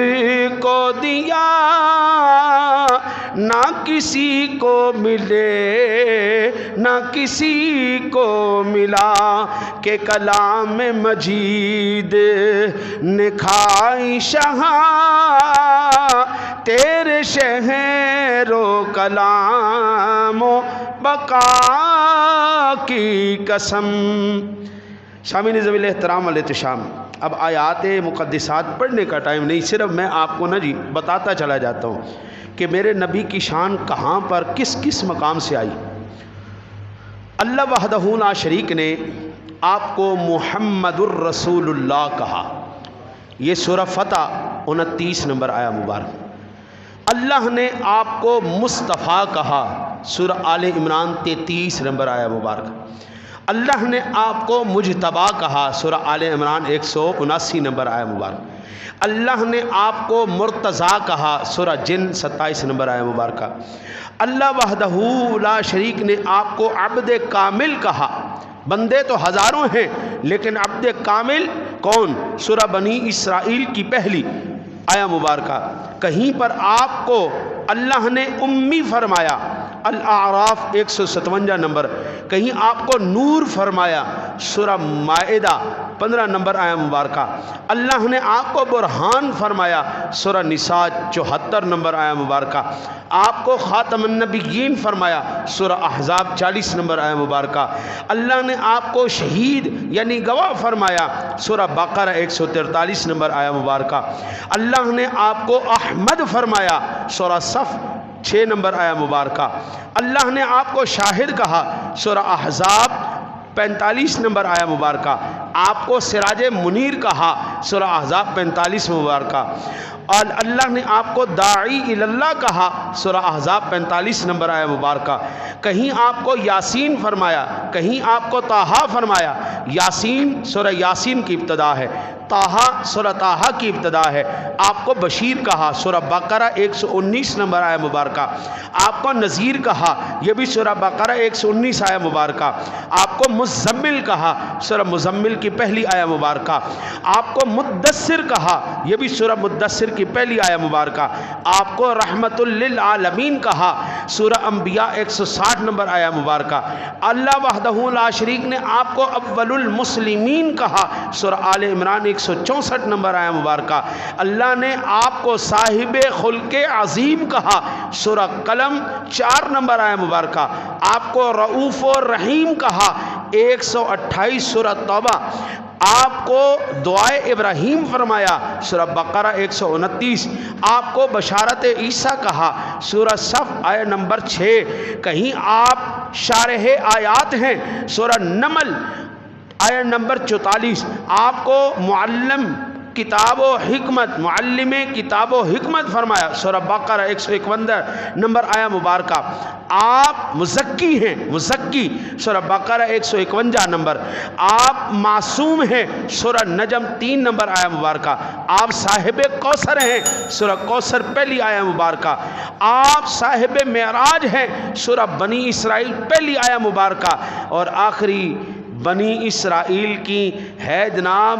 کو دیا نہ کسی کو ملے نہ کسی کو ملا، کہ کلام مجید نے کھائی شہاں تیرے شہر و کلام و بقا کی قسم۔ سامعین ذوی احترام والاحتشام، اب آیات مقدسات پڑھنے کا ٹائم نہیں، صرف میں آپ کو بتاتا چلا جاتا ہوں کہ میرے نبی کی شان کہاں پر کس کس مقام سے آئی۔ اللہ وحدہ لا شریک نے آپ کو محمد الرسول اللہ کہا، یہ سورہ فتح 29 نمبر آیا مبارک۔ اللہ نے آپ کو مصطفیٰ کہا، سورہ آل عمران 33 نمبر آیا مبارک۔ اللہ نے آپ کو مجتبیٰ کہا، سورہ آل عمران 179 نمبر آیا مبارک۔ اللہ نے آپ کو مرتضیٰ کہا، سورہ جن 27 نمبر آیا مبارکہ۔ اللہ وحدہ لا شریک نے آپ کو عبد کامل کہا، بندے تو ہزاروں ہیں لیکن عبد کامل کون؟ سورہ بنی اسرائیل کی پہلی آیا مبارکہ۔ کہیں پر آپ کو اللہ نے امی فرمایا، الاعراف 157 نمبر، کہیں آپ کو نور فرمایا، سورہ مائدہ 15 نمبر آیا مبارکہ۔ اللہ نے آپ کو برہان فرمایا، سورہ نساء 74 نمبر آیا مبارکہ۔ آپ کو خاتم النبیین فرمایا، سورہ احزاب 40 نمبر آیا مبارکہ۔ اللہ نے آپ کو شہید یعنی گواہ فرمایا، سورہ بقرہ 143 نمبر آیا مبارکہ۔ اللہ نے آپ کو احمد فرمایا، سورہ صف 6 نمبر آیا مبارکہ۔ اللہ نے آپ کو شاہد کہا، سورہ احزاب 45 نمبر آیا مبارکہ۔ آپ کو سراج منیر کہا، سورہ احزاب 45 مبارکہ۔ اور اللہ نے آپ کو داعی اللہ کہا، سورہ احزاب 45 نمبر آیا مبارکہ۔ کہیں آپ کو یاسین فرمایا، کہیں آپ کو طٰہٰ فرمایا۔ یاسین سورہ یاسین کی ابتدا ہے، طٰہٰ سورہ طٰہٰ کی ابتدا ہے۔ آپ کو بشیر کہا، سورہ بقرہ 119 نمبر آیا مبارکہ۔ آپ کو نذیر کہا، یہ بھی سورہ بقرہ 119 آیا مبارکہ۔ آپ کو مزمل کہا، سورہ مزمل کی پہلی آیا مبارکہ۔ آپ کو مدثر کہا، یہ بھی سورہ مدثر کی پہلی آیا مبارکہ۔ آپ کو رحمت للعالمین کہا، سورہ انبیاء 160 نمبر آیا مبارکہ۔ اللہ وحدہ لا شریک نے آپ کو اول المسلمین کہا، سورہ آل عمران 164 نمبر آیا مبارکہ۔ اللہ نے آپ کو صاحب خلق عظیم کہا، سورہ قلم 4 نمبر آیا مبارکہ۔ آپ کو رؤوف و رحیم کہا، 128 سورہ توبہ۔ آپ کو دعائے ابراہیم فرمایا، سورہ بقرہ 129۔ آپ کو بشارت عیسیٰ کہا، سورہ صف آیہ نمبر 6۔ کہیں آپ شارح آیات ہیں، سورہ نمل آیہ نمبر 44۔ آپ کو معلم کتاب و حکمت، معلم کتاب و حکمت فرمایا، سورہ بقرہ 151 نمبر آیا مبارکہ۔ آپ مزکی ہیں، مزکی، سورہ بقرہ 151 نمبر۔ آپ معصوم ہیں، سورہ نجم 3 نمبر آیا مبارکہ۔ آپ صاحب کوثر ہیں، سورہ کوثر پہلی آیا مبارکہ۔ آپ صاحب معراج ہیں، سورہ بنی اسرائیل پہلی آیا مبارکہ۔ اور آخری بنی اسرائیل کی ہے جناب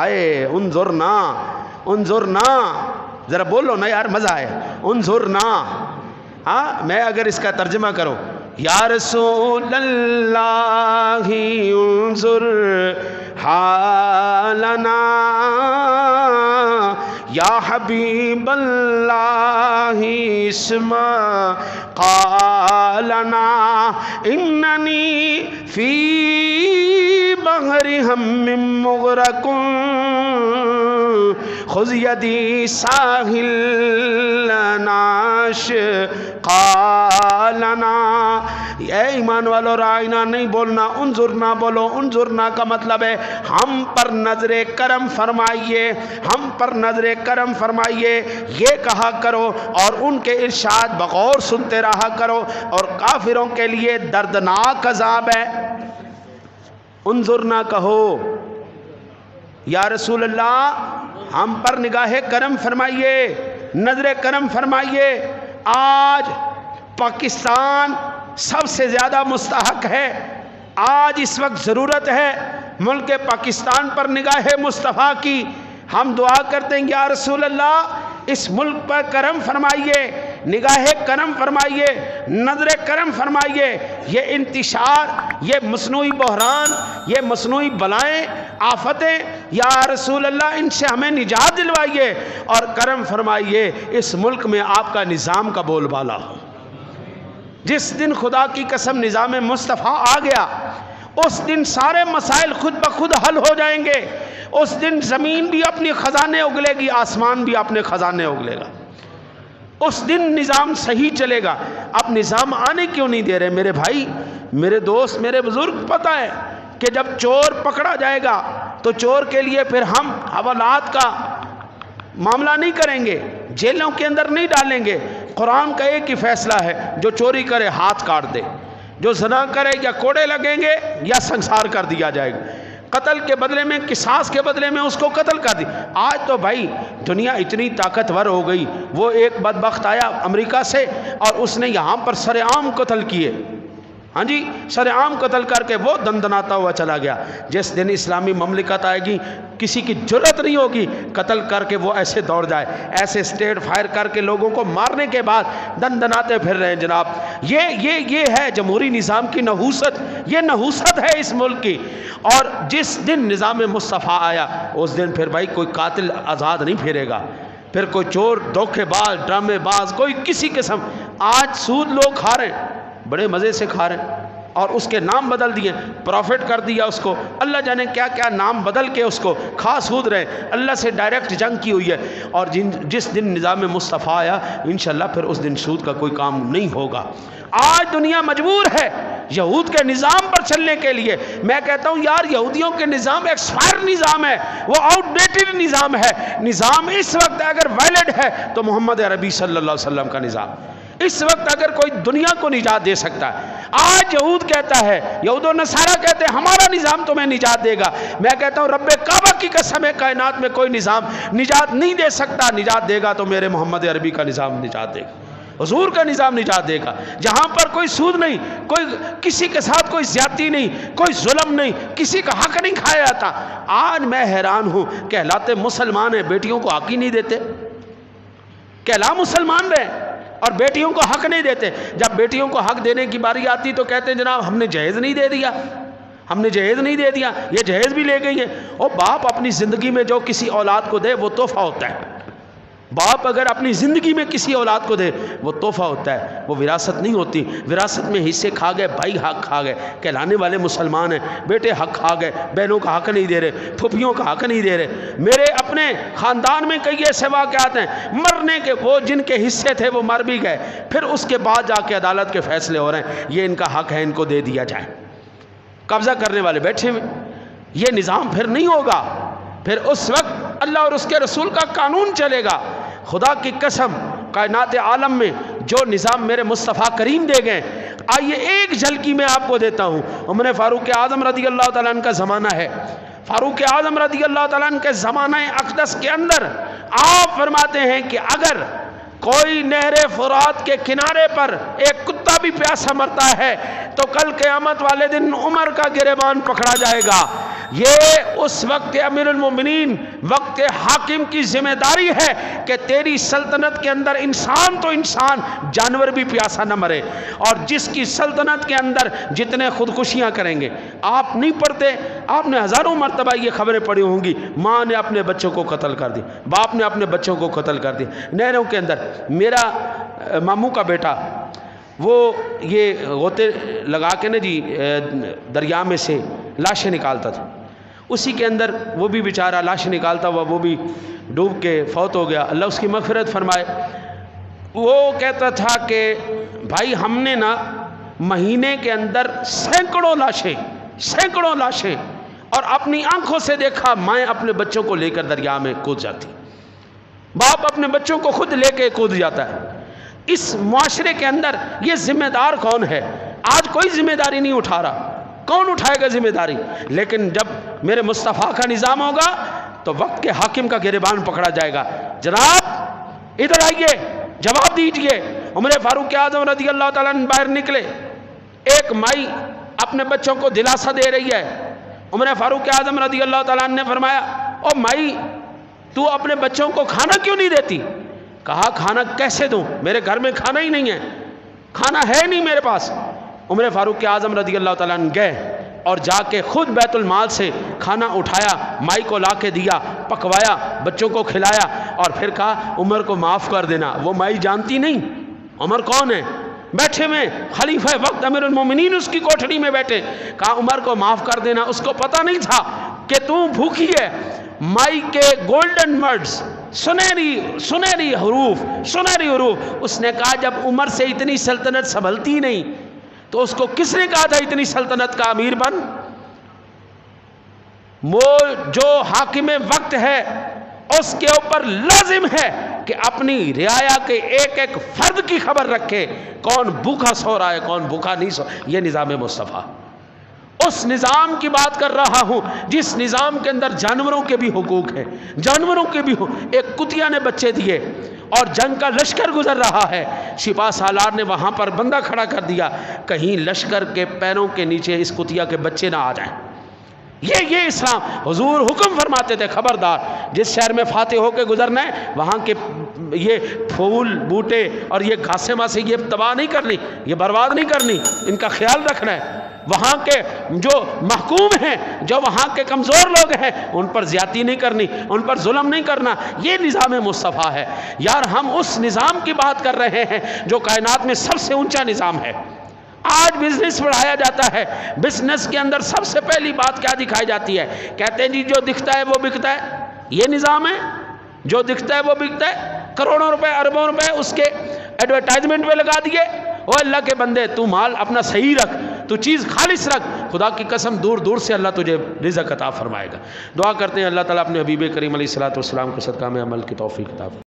آئے انظرنا انظرنا، ذرا بولو نا یار، مزہ آئے، انظرنا۔ ہاں میں اگر اس کا ترجمہ کروں، یا رسول اللہ انظر حالنا، یا حبیب اللہ اسمع قالنا، اننی فی بحر ہم مغرق خذ یدی ساحل ناش قالنا۔ اے ایمان والو رائنا نہیں بولنا، انظرنا بولو۔ انظرنا کا مطلب ہے ہم پر نظر کرم فرمائیے، ہم پر نظر کرم فرمائیے، یہ کہا کرو اور ان کے ارشاد بغور سنتے رہا کرو، اور کافروں کے لیے دردناک عذاب ہے۔ انظرنا کہو، یا رسول اللہ ہم پر نگاہ کرم فرمائیے، نظر کرم فرمائیے۔ آج پاکستان سب سے زیادہ مستحق ہے، آج اس وقت ضرورت ہے ملک پاکستان پر نگاہ مصطفیٰ کی۔ ہم دعا کرتے ہیں یا رسول اللہ اس ملک پر کرم فرمائیے، نگاہ کرم فرمائیے، نظر کرم فرمائیے۔ یہ انتشار، یہ مصنوعی بحران، یہ مصنوعی بلائیں، آفتیں، یا رسول اللہ ان سے ہمیں نجات دلوائیے اور کرم فرمائیے، اس ملک میں آپ کا نظام کا بول بالا ہو۔ جس دن خدا کی قسم نظام مصطفیٰ آ گیا، اس دن سارے مسائل خود بخود حل ہو جائیں گے۔ اس دن زمین بھی اپنی خزانے اگلے گی، آسمان بھی اپنے خزانے اگلے گا۔ اس دن نظام صحیح چلے گا۔ اب نظام آنے کیوں نہیں دے رہے میرے بھائی، میرے دوست، میرے بزرگ؟ پتہ ہے کہ جب چور پکڑا جائے گا تو چور کے لیے پھر ہم حوالات کا معاملہ نہیں کریں گے، جیلوں کے اندر نہیں ڈالیں گے۔ قرآن کا ایک ہی فیصلہ ہے، جو چوری کرے ہاتھ کاٹ دے، جو زنا کرے یا کوڑے لگیں گے یا سنسار کر دیا جائے گا، قتل کے بدلے میں، قصاص کے بدلے میں اس کو قتل کر دی۔ آج تو بھائی دنیا اتنی طاقتور ہو گئی، وہ ایک بدبخت آیا امریکہ سے اور اس نے یہاں پر سر عام قتل کیے، ہاں جی، سر عام قتل کر کے وہ دندناتا ہوا چلا گیا۔ جس دن اسلامی مملکت آئے گی کسی کی جرت نہیں ہوگی قتل کر کے وہ ایسے دوڑ جائے، ایسے اسٹیٹ فائر کر کے لوگوں کو مارنے کے بعد دندناتے پھر رہے ہیں جناب۔ یہ ہے جمہوری نظام کی نحوست، یہ نحوست ہے اس ملک کی۔ اور جس دن نظام مصطفیٰ آیا اس دن پھر بھائی کوئی قاتل آزاد نہیں پھرے گا، پھر کوئی چور، دھوکے باز، ڈرامے باز، کوئی کسی قسم۔ آج سود لوگ کھا رہے ہیں، بڑے مزے سے کھا رہے ہیں، اور اس کے نام بدل دیے، پروفٹ کر دیا اس کو، اللہ جانے کیا کیا نام بدل کے اس کو کھا سود رہے ہیں۔ اللہ سے ڈائریکٹ جنگ کی ہوئی ہے، اور جس دن نظام مصطفیٰ آیا انشاءاللہ پھر اس دن سود کا کوئی کام نہیں ہوگا۔ آج دنیا مجبور ہے یہود کے نظام پر چلنے کے لیے۔ میں کہتا ہوں یار یہودیوں کے نظام ایکسپائر نظام ہے، وہ آؤٹ ڈیٹڈ نظام ہے۔ نظام اس وقت اگر ویلڈ ہے تو محمد عربی صلی اللہ علیہ وسلم کا نظام اس وقت اگر کوئی دنیا کو نجات دے سکتا ہے۔ آج یہود کہتا ہے، یہود و نصارہ کہتے ہیں ہمارا نظام تمہیں نجات دے گا۔ میں کہتا ہوں رب کعبہ کی قسم ہے کائنات میں کوئی نظام نجات نہیں دے سکتا، نجات دے گا تو میرے محمد عربی کا نظام نجات دے گا، حضور کا نظام نجات دے گا، جہاں پر کوئی سود نہیں، کوئی کسی کے ساتھ کوئی زیادتی نہیں، کوئی ظلم نہیں، کسی کا حق نہیں کھایا جاتا۔ آج میں حیران ہوں، کہلاتے مسلمان ہیں، بیٹیوں کو حق ہی نہیں دیتے، کہلا مسلمان رہے اور بیٹیوں کو حق نہیں دیتے۔ جب بیٹیوں کو حق دینے کی باری آتی تو کہتے ہیں جناب ہم نے جہیز نہیں دے دیا، ہم نے جہیز نہیں دے دیا، یہ جہیز بھی لے گئی ہے۔ اور باپ اپنی زندگی میں جو کسی اولاد کو دے وہ تحفہ ہوتا ہے، باپ اگر اپنی زندگی میں کسی اولاد کو دے وہ تحفہ ہوتا ہے، وہ وراثت نہیں ہوتی۔ وراثت میں حصے کھا گئے، بھائی حق کھا گئے، کہلانے والے مسلمان ہیں، بیٹے حق کھا گئے، بہنوں کا حق نہیں دے رہے، پھوپھیوں کا حق نہیں دے رہے۔ میرے اپنے خاندان میں کئی ایسے واقعات ہیں، مرنے کے وہ جن کے حصے تھے وہ مر بھی گئے، پھر اس کے بعد جا کے عدالت کے فیصلے ہو رہے ہیں یہ ان کا حق ہے، ان کو دے دیا جائے۔ قبضہ کرنے والے بیٹھے ہوئے، یہ نظام پھر نہیں ہوگا۔ پھر اس وقت اللہ اور اس کے رسول کا قانون چلے گا۔ خدا کی قسم کائنات عالم میں جو نظام میرے مصطفیٰ کریم دے گئے، آئیے ایک جھلکی میں آپ کو دیتا ہوں۔ عمر فاروق اعظم رضی اللہ تعالیٰ عنہ کا زمانہ ہے، فاروق اعظم رضی اللہ تعالیٰ عنہ کے زمانہ اقدس کے اندر آپ فرماتے ہیں کہ اگر کوئی نہر فرات کے کنارے پر ایک کتا بھی پیاسا مرتا ہے تو کل قیامت والے دن عمر کا گریبان پکڑا جائے گا۔ یہ اس وقت امیر المومنین وقت حاکم کی ذمہ داری ہے کہ تیری سلطنت کے اندر انسان تو انسان، جانور بھی پیاسا نہ مرے، اور جس کی سلطنت کے اندر جتنے خودکشیاں کریں گے، آپ نہیں پڑھتے، آپ نے ہزاروں مرتبہ یہ خبریں پڑھی ہوں گی، ماں نے اپنے بچوں کو قتل کر دی، باپ نے اپنے بچوں کو قتل کر دی نہروں کے اندر۔ میرا ماموں کا بیٹا وہ یہ غوطے لگا کے نا جی دریا میں سے لاشیں نکالتا تھا، اسی کے اندر وہ بھی بیچارہ لاش نکالتا ہوا وہ بھی ڈوب کے فوت ہو گیا، اللہ اس کی مغفرت فرمائے۔ وہ کہتا تھا کہ بھائی ہم نے نا مہینے کے اندر سینکڑوں لاشیں اور اپنی آنکھوں سے دیکھا مائیں اپنے بچوں کو لے کر دریا میں کود جاتی، باپ اپنے بچوں کو خود لے کے کود جاتا ہے۔ اس معاشرے کے اندر یہ ذمہ دار کون ہے؟ آج کوئی ذمہ داری نہیں اٹھا رہا، کون اٹھائے گا ذمہ داری؟ لیکن جب میرے مصطفیٰ کا نظام ہوگا تو وقت کے حاکم کا گریبان پکڑا جائے گا، جناب ادھر آئیے، جواب دیجئے۔ عمر فاروق اعظم رضی اللہ تعالیٰ عنہ باہر نکلے، ایک مائی اپنے بچوں کو دلاسا دے رہی ہے، عمر فاروق اعظم رضی اللہ تعالیٰ عنہ نے فرمایا او مائی تو اپنے بچوں کو کھانا کیوں نہیں دیتی؟ کہا کھانا کیسے دوں، میرے گھر میں کھانا ہی نہیں ہے، کھانا ہے نہیں میرے پاس۔ عمر فاروق اعظم رضی اللہ تعالیٰ عنہ گئے اور جا کے خود بیت المال سے کھانا اٹھایا، مائی کو لا کے دیا، پکوایا، بچوں کو کھلایا، اور پھر کہا عمر کو معاف کر دینا۔ وہ مائی جانتی نہیں عمر کون ہے، بیٹھے میں خلیفہ وقت امیر المومنین اس کی کوٹھڑی میں بیٹھے، کہا عمر کو معاف کر دینا۔ اس کو پتہ نہیں تھا کہ تو بھوکی ہے۔ مائی کے گولڈن ورڈز، سنہری حروف، اس نے کہا جب عمر سے اتنی سلطنت سنبھلتی نہیں تو اس کو کس نے کہا تھا اتنی سلطنت کا امیر بن؟ وہ جو حاکم وقت ہے اس کے اوپر لازم ہے کہ اپنی رعایا کے ایک ایک فرد کی خبر رکھے، کون بھوکا سو رہا ہے کون بھوکا نہیں سو۔ یہ نظام مصطفیٰ، اس نظام کی بات کر رہا ہوں جس نظام کے اندر جانوروں کے بھی حقوق ہیں، جانوروں کے بھی ایک کتیا نے بچے دیے اور جنگ کا لشکر گزر رہا ہے، سپاہ سالار نے وہاں پر بندہ کھڑا کر دیا، کہیں لشکر کے پیروں کے نیچے اس کتیا کے بچے نہ آ جائیں۔ یہ اسلام، حضور حکم فرماتے تھے خبردار جس شہر میں فاتح ہو کے گزرنا ہے وہاں کے یہ پھول بوٹے اور یہ گھاسیں واسیں یہ تباہ نہیں کرنی، یہ برباد نہیں کرنی، ان کا خیال رکھنا ہے۔ وہاں کے جو محکوم ہیں، جو وہاں کے کمزور لوگ ہیں، ان پر زیادتی نہیں کرنی، ان پر ظلم نہیں کرنا۔ یہ نظام مصطفیٰ ہے یار، ہم اس نظام کی بات کر رہے ہیں جو کائنات میں سب سے اونچا نظام ہے۔ آج بزنس بڑھایا جاتا ہے، بزنس کے اندر سب سے پہلی بات کیا دکھائی جاتی ہے؟ کہتے ہیں جی جو دکھتا ہے وہ بکتا ہے۔ یہ نظام ہے، جو دکھتا ہے وہ بکتا ہے، کروڑوں روپے اربوں روپے اس کے ایڈورٹائزمنٹ میں لگا دیے۔ او اللہ کے بندے تو مال اپنا صحیح رکھ، تو چیز خالص رکھ، خدا کی قسم دور دور سے اللہ تجھے رزق عطا فرمائے گا۔ دعا کرتے ہیں اللہ تعالیٰ اپنے حبیب کریم علیہ الصلوۃ والسلام کے صدقہ میں عمل کی توفیق عطا فرمائے۔